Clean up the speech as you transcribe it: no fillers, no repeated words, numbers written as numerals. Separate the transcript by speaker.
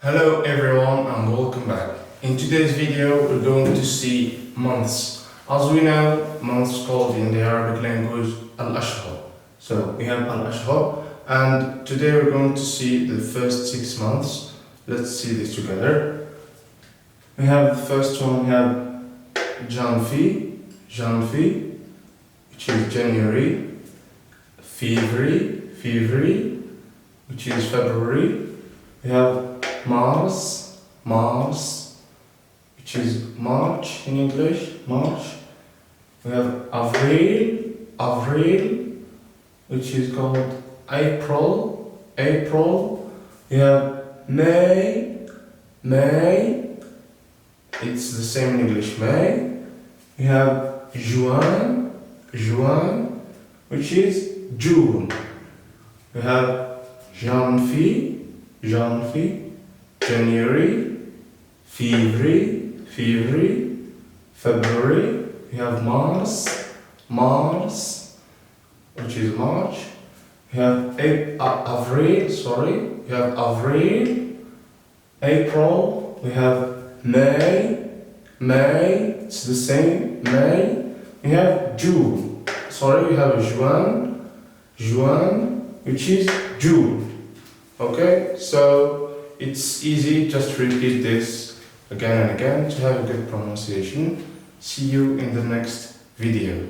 Speaker 1: Hello everyone and welcome back. In today's video we're going to see months. As we know, months called in the Arabic language الأشهر. So we have الأشهر and today we're going to see the first 6 months. Let's see this together. We have the first one, we have Janvi, which is January, February, which is February. We have Mars, which is March in English, March. We have Avril, which is called April. We have May, it's the same in English, May. We have Juin, which is June. We have Janvier, January, February. We have Mars, which is March. We have Avril, April. We have May, it's the same, May. We have June, we have Juin, which is June. Okay, so it's easy, just repeat this again and again to have a good pronunciation. See you in the next video.